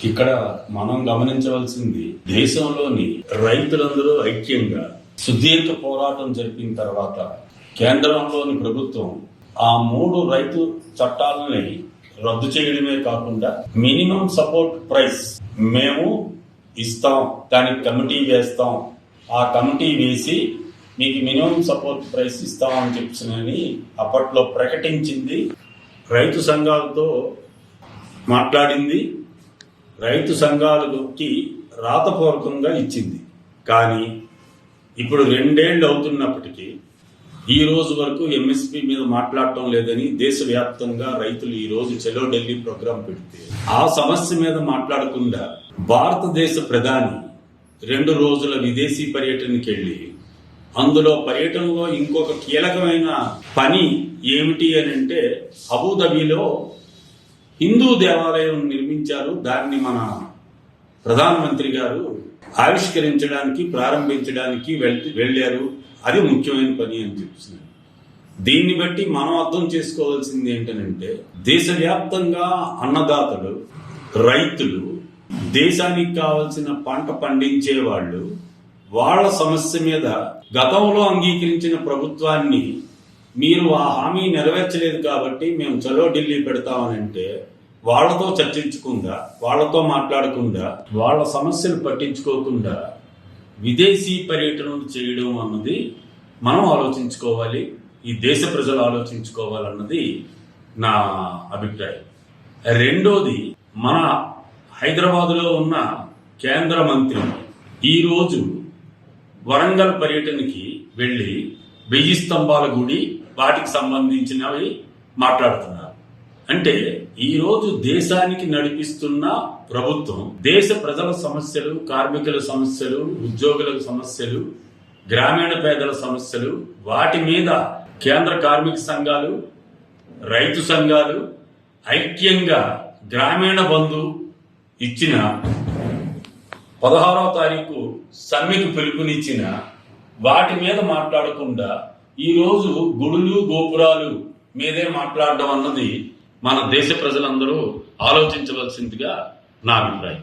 ఇక్కడ మనం గమనించవలసింది, దేశంలోని రైతులందరూ ఐక్యంగా సుదీర్ఘ పోరాటం జరిపిన తర్వాత కేంద్రంలోని ప్రభుత్వం ఆ 3 రైతు చట్టాలని రద్దు చేయడమే కాకుండా మినిమం సపోర్ట్ ప్రైస్ మేము ఇస్తాం, దానికి కమిటీ వేస్తాం, ఆ కమిటీ వేసి మీకు మినిమం సపోర్ట్ ప్రైస్ ఇస్తామని చెప్పని అప్పట్లో ప్రకటించింది. రైతు సంఘాలతో మాట్లాడింది, రైతు సంఘాలకి రాతపూర్వకంగా ఇచ్చింది. కానీ ఇప్పుడు 2 ఏళ్ళు అవుతున్నప్పటికీ ఈ రోజు వరకు ఎంఎస్పీ మీద మాట్లాడటం లేదని దేశవ్యాప్తంగా రైతులు ఈ రోజు చలో ఢిల్లీ ప్రోగ్రాం పెడితే ఆ సమస్య మీద మాట్లాడకుండా భారతదేశ ప్రధాని 2 రోజుల విదేశీ పర్యటనకి వెళ్లి అందులో పర్యటనలో ఇంకొక కీలకమైన పని ఏమిటి అని అంటే అబుదాబిలో హిందూ దేవాలయం నిర్మించారు, దాన్ని మన ప్రధానమంత్రి గారు ఆవిష్కరించడానికి ప్రారంభించడానికి వెళ్లారు, అది ముఖ్యమైన పని అని చెప్తున్నారు. దీన్ని బట్టి మనం అర్థం చేసుకోవాల్సింది ఏంటంటే దేశవ్యాప్తంగా అన్నదాతలు, రైతులు, దేశానికి కావలసిన పంట పండించే వాళ్ళు వాళ్ళ సమస్య మీద గతంలో అంగీకరించిన ప్రభుత్వాన్ని మీరు ఆ హామీ నెరవేర్చలేదు కాబట్టి మేము చలో ఢిల్లీ పెడతామనంటే వాళ్లతో చర్చించకుండా, వాళ్లతో మాట్లాడకుండా, వాళ్ళ సమస్యలు పట్టించుకోకుండా విదేశీ పర్యటనలు చేయడం అన్నది మనం ఆలోచించుకోవాలి, ఈ దేశ ప్రజలు ఆలోచించుకోవాలన్నది నా అభిప్రాయం. రెండోది, మన హైదరాబాదులో ఉన్న కేంద్ర మంత్రి ఈరోజు వరంగల్ పర్యటనకి వెళ్లి 1000 స్తంభాల గుడి వాటికి సంబంధించినవి మాట్లాడుతున్నారు. అంటే ఈరోజు దేశానికి నడిపిస్తున్న ప్రభుత్వం దేశ ప్రజల సమస్యలు, కార్మికుల సమస్యలు, ఉద్యోగుల సమస్యలు, గ్రామీణ పేదల సమస్యలు, వాటి మీద కేంద్ర కార్మిక సంఘాలు, రైతు సంఘాలు ఐక్యంగా గ్రామీణ బంధు ఇచ్చిన 16వ తారీఖు సమ్మెకు పిలుపునిచ్చిన వాటి మీద మాట్లాడకుండా ఈరోజు గుడులు గోపురాలు మీదే మాట్లాడడం అన్నది మన దేశ ప్రజలందరూ ఆలోచించవలసిందిగా నా అభిప్రాయం.